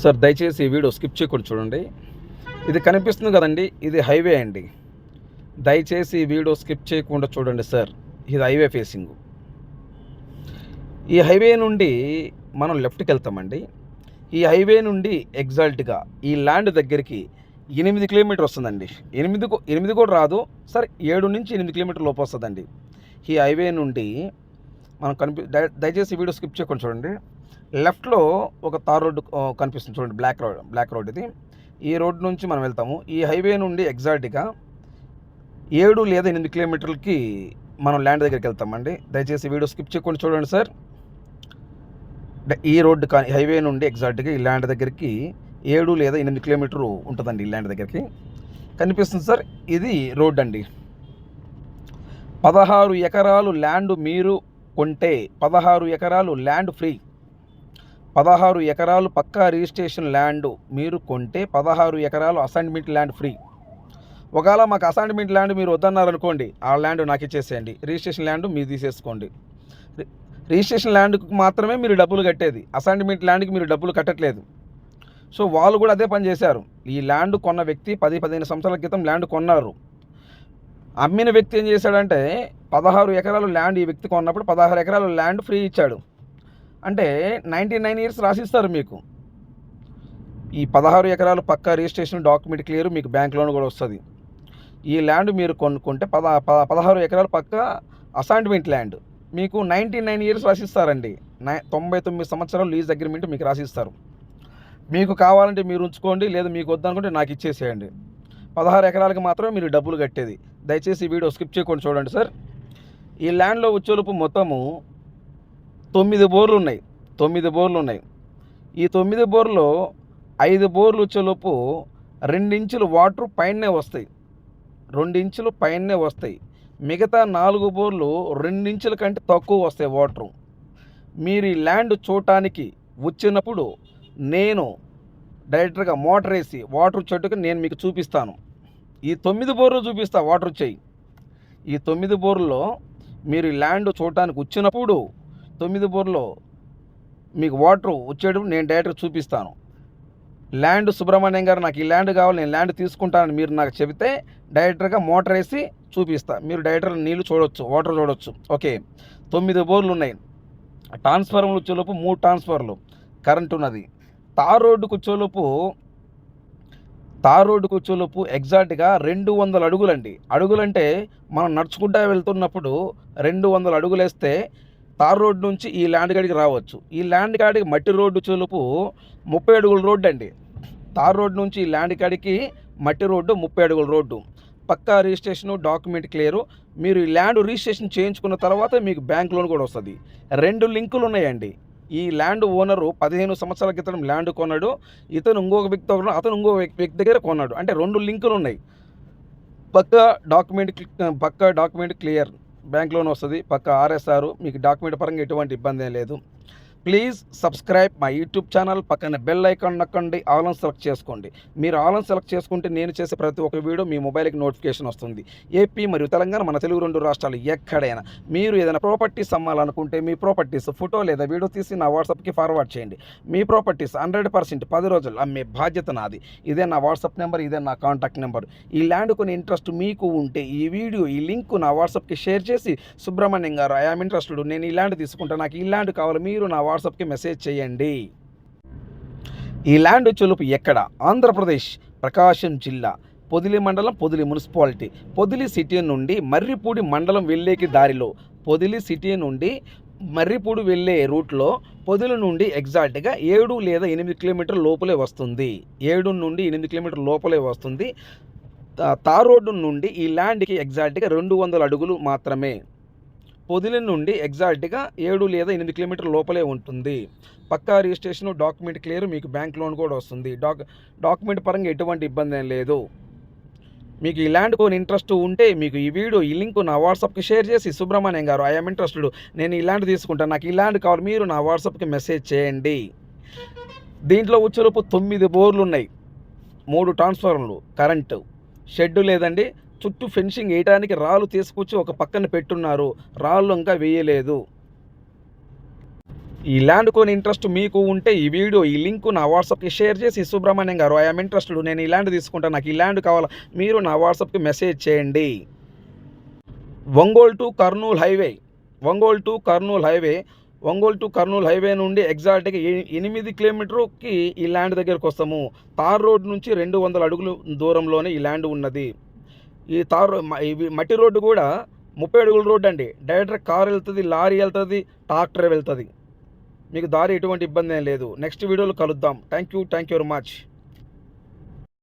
Sir దయచేసి ఈ video skip చేయకుండా చూడండి. ఇది కనిపిస్తుంది కదండి, ఇది హైవే అండి. దయచేసి ఈ వీడియో స్కిప్ చేయకుండా చూడండి సార్. ఇది హైవే ఫేసింగ్. ఈ హైవే నుండి మనం లెఫ్ట్కి వెళ్తామండి. ఈ హైవే నుండి ఎగ్జాక్ట్గా ఈ ల్యాండ్ దగ్గరికి 8 కిలోమీటర్ వస్తుందండి. 8 కూడా రాదు సార్, 7 నుంచి 8 కిలోమీటర్ లోపు వస్తుందండి. ఈ హైవే నుండి మనం దయచేసి ఈ వీడియో స్కిప్ చేయకుండా చూడండి. లెఫ్ట్లో ఒక తార్ రోడ్డు కనిపిస్తుంది చూడండి, బ్లాక్ రోడ్ ఇది. ఈ రోడ్ నుంచి మనం వెళ్తాము. ఈ హైవే నుండి ఎగ్జాక్ట్గా 7 లేదా 8 కిలోమీటర్లకి మనం ల్యాండ్ దగ్గరికి వెళ్తామండి. దయచేసి వీడియో స్కిప్ చేయకుండా చూడండి సార్. ఈ రోడ్డు హైవే నుండి ఎగ్జాక్ట్గా ఈ ల్యాండ్ దగ్గరికి 7 లేదా 8 కిలోమీటర్లు ఉంటుందండి. ఈ ల్యాండ్ దగ్గరికి కనిపిస్తుంది సార్, ఇది రోడ్ అండి. 16 ఎకరాలు ల్యాండ్ మీరు కొంటే 16 ఎకరాలు ల్యాండ్ ఫ్రీ. 16 ఎకరాలు పక్కా రిజిస్ట్రేషన్ ల్యాండ్ మీరు కొంటే 16 ఎకరాలు అసైన్మెంట్ ల్యాండ్ ఫ్రీ. ఒకవేళ మాకు అసైన్మెంట్ ల్యాండ్ మీరు వద్దన్నారనుకోండి, ఆ ల్యాండ్ నాకు ఇచ్చేసేయండి. రిజిస్ట్రేషన్ ల్యాండ్ మీరు తీసేసుకోండి. రిజిస్ట్రేషన్ ల్యాండ్కి మాత్రమే మీరు డబ్బులు కట్టేది, అసైన్మెంట్ ల్యాండ్కి మీరు డబ్బులు కట్టట్లేదు. సో వాళ్ళు కూడా అదే పని చేశారు. ఈ ల్యాండ్ కొన్న వ్యక్తి 10-15 సంవత్సరాల క్రితం ల్యాండ్ కొన్నారు. అమ్మిన వ్యక్తి ఏం చేశాడంటే 16 ఎకరాలు ల్యాండ్ ఈ వ్యక్తి కొన్నప్పుడు 16 ఎకరాలు ల్యాండ్ ఫ్రీ ఇచ్చాడు. అంటే 99 ఇయర్స్ రాసిస్తారు మీకు. ఈ 16 ఎకరాలు పక్కా రిజిస్ట్రేషన్ డాక్యుమెంట్ క్లియర్, మీకు బ్యాంక్ లోన్ కూడా వస్తుంది. ఈ ల్యాండ్ మీరు కొనుక్కుంటే 16 ఎకరాలు పక్కా అసైన్మెంట్ ల్యాండ్ మీకు 99 ఇయర్స్ రాసిస్తారండి. 99 సంవత్సరాలు లీజ్ అగ్రిమెంట్ మీకు రాసిస్తారు. మీకు కావాలంటే మీరు ఉంచుకోండి, లేదా మీకు వద్దనుకుంటే నాకు ఇచ్చేసేయండి. 16 ఎకరాలకి మాత్రమే మీరు డబ్బులు కట్టేది. దయచేసి ఈ వీడియో స్కిప్ చేయకుండా చూడండి సార్. ఈ ల్యాండ్లో వచ్చేలోపు మొత్తము 9 బోర్లు ఉన్నాయి. 9 బోర్లు ఉన్నాయి. ఈ 9 బోర్లో 5 బోర్లు వచ్చేలోపు 2 ఇంచులు వాటర్ పైనే వస్తాయి. 2 ఇంచులు పైనే వస్తాయి. మిగతా 4 బోర్లు 2 ఇంచుల కంటే తక్కువ వస్తాయి వాటరు. మీరు ఈ ల్యాండ్ చూడటానికి వచ్చినప్పుడు నేను డైరెక్ట్గా మోటార్ వేసి వాటర్ చెట్టుకు నేను మీకు చూపిస్తాను. ఈ 9 బోర్లు చూపిస్తా వాటర్ వచ్చాయి. ఈ 9 బోర్లలో మీరు ఈ ల్యాండ్ చూడటానికి వచ్చినప్పుడు 9 బోర్లో మీకు వాటర్ వచ్చేటప్పుడు నేను డైరెక్ట్గా చూపిస్తాను. ల్యాండ్ సుబ్రహ్మణ్యం గారు నాకు ఈ ల్యాండ్ కావాలి, నేను ల్యాండ్ తీసుకుంటానని మీరు నాకు చెబితే డైరెక్టర్గా మోటార్ వేసి చూపిస్తా. మీరు డైరెక్టర్ నీళ్ళు చూడవచ్చు, వాటర్ చూడవచ్చు. ఓకే, 9 బోర్లు ఉన్నాయి. ట్రాన్స్ఫార్మర్లు వచ్చేలోపు 3 ట్రాన్స్ఫార్మర్లు కరెంట్ ఉన్నది. తార్ రోడ్డుకు వచ్చేలోపు ఎగ్జాక్ట్గా 200 అడుగులండి. అడుగులంటే మనం నడుచుకుంటూ వెళ్తున్నప్పుడు 200 అడుగులు వేస్తే తార్ రోడ్డు నుంచి ఈ ల్యాండ్ కాడికి రావచ్చు. ఈ ల్యాండ్ కాడికి మట్టి రోడ్డు చెలుపు 30 అడుగుల రోడ్డు అండి. తార్ రోడ్డు నుంచి ఈ ల్యాండ్ కాడికి మట్టి రోడ్డు 30 అడుగుల రోడ్డు. పక్కా రిజిస్ట్రేషను డాక్యుమెంట్ క్లియరు. మీరు ఈ ల్యాండ్ రిజిస్ట్రేషన్ చేయించుకున్న తర్వాత మీకు బ్యాంక్ లోన్ కూడా వస్తుంది. 2 లింకులు ఉన్నాయండి. ఈ ల్యాండ్ ఓనరు 15 సంవత్సరాల క్రితం ల్యాండ్ కొన్నాడు. ఇతను ఇంకొక వ్యక్తి కొన్నాడు, అతను ఇంకో వ్యక్తి దగ్గర కొన్నాడు. అంటే 2 లింకులు ఉన్నాయి. పక్కా డాక్యుమెంట్ క్లియర్, బ్యాంక్ లోన్ వస్తుంది. పక్క ఆర్ఎస్ఆర్, మీకు డాక్యుమెంట్ పరంగా ఎటువంటి ఇబ్బంది ఏం లేదు. Please subscribe my YouTube channel. పక్కన బెల్ ఐకాన్ నొక్కండి, ఆల్ ఆన్ సెలెక్ట్ చేసుకోండి. మీరు ఆల్ ఆన్ సెలెక్ట్ చేసుకుంటే నేను చేసే ప్రతి ఒక్క వీడియో మీ మొబైల్కి నోటిఫికేషన్ వస్తుంది. ఏపీ మరియు తెలంగాణ, మన తెలుగు 2 రాష్ట్రాలు ఎక్కడైనా మీరు ఏదైనా ప్రాపర్టీస్ అమ్మాలనుకుంటే మీ ప్రాపర్టీస్ ఫోటో లేదా వీడియో తీసి నా వాట్సాప్కి ఫార్వర్డ్ చేయండి. మీ ప్రాపర్టీస్ 100% 10 రోజులు అమ్మే బాధ్యత నాది. ఇదే నా వాట్సాప్ నెంబర్, ఇదే నా కాంటాక్ట్ నెంబర్. ఈ ల్యాండ్ కొని ఇంట్రెస్ట్ మీకు ఉంటే ఈ వీడియో, ఈ లింక్ నా వాట్సాప్కి షేర్ చేసి సుబ్రహ్మణ్యం గారు ఐఆమ్ ఇంట్రెస్టెడ్, నేను ఈ ల్యాండ్ తీసుకుంటాను, నాకు ఈ ల్యాండ్ కావాలి, మీరు నా వాట్సాప్కి మెసేజ్ చేయండి. ఈ ల్యాండ్ చెలుపు ఎక్కడ? ఆంధ్రప్రదేశ్, ప్రకాశం జిల్లా, పొదిలి మండలం, పొదిలి మున్సిపాలిటీ. పొదిలి సిటీ నుండి మర్రిపూడి మండలం వెళ్ళేకి దారిలో, పొదిలి సిటీ నుండి మర్రిపూడి వెళ్ళే రూట్లో పొదిలి నుండి ఎగ్జాక్ట్గా 7 లేదా 8 కిలోమీటర్ల లోపలే వస్తుంది. 7 నుండి 8 కిలోమీటర్ల లోపలే వస్తుంది. తార్ రోడ్డు నుండి ఈ ల్యాండ్కి ఎగ్జాక్ట్గా 200 అడుగులు మాత్రమే. పొదిలి నుండి ఎగ్జాక్ట్గా 7 లేదా 8 కిలోమీటర్ల లోపలే ఉంటుంది. పక్కా రిజిస్ట్రేషన్ డాక్యుమెంట్ క్లియర్, మీకు బ్యాంక్ లోన్ కూడా వస్తుంది. డాక్యుమెంట్ పరంగా ఎటువంటి ఇబ్బంది ఏం లేదు. మీకు ఈ ల్యాండ్ కొని ఇంట్రెస్ట్ ఉంటే మీకు ఈ వీడియో, ఈ లింక్ నా వాట్సాప్కి షేర్ చేసి సుబ్రహ్మణ్యం గారు ఐఆమ్ ఇంట్రెస్టెడ్, నేను ఈ ల్యాండ్ తీసుకుంటాను, నాకు ఈ ల్యాండ్ కావాలి, మీరు నా వాట్సాప్కి మెసేజ్ చేయండి. దీంట్లో వచ్చేలోపు 9 బోర్లు ఉన్నాయి, 3 ట్రాన్స్ఫార్మర్లు, కరెంటు, షెడ్ లేదండి. చుట్టూ ఫెన్సింగ్ వేయడానికి రాళ్ళు తీసుకొచ్చి ఒక పక్కన పెట్టున్నారు. రాళ్ళు ఇంకా వేయలేదు. ఈ ల్యాండ్ కొని ఇంట్రెస్ట్ మీకు ఉంటే ఈ లింక్ నా వాట్సాప్కి షేర్ చేసి, సుబ్రహ్మణ్యం గారు ఐఎమ్ ఇంట్రెస్టెడ్, నేను ఈ ల్యాండ్ తీసుకుంటాను, నాకు ఈ ల్యాండ్ కావాలా, మీరు నా వాట్సాప్కి మెసేజ్ చేయండి. Ongole to Kurnool highway, Ongole to Kurnool highway నుండి ఎగ్జాక్ట్గా 8 కిలోమీటర్కి ఈ ల్యాండ్ దగ్గరకు వస్తాము. తార్ రోడ్ నుంచి 200 అడుగులు దూరంలోనే ఈ ల్యాండ్ ఉన్నది. ఈ ఇవి మట్టి రోడ్డు కూడా 30 అడుగుల రోడ్డు అండి. డైరెక్ట్ కారు వెళ్తుంది, లారీ వెళ్తుంది, ట్రాక్టర్ వెళ్తుంది. మీకు దారి ఎటువంటి ఇబ్బంది ఏం లేదు. నెక్స్ట్ వీడియోలో కలుద్దాం. Thank you very much.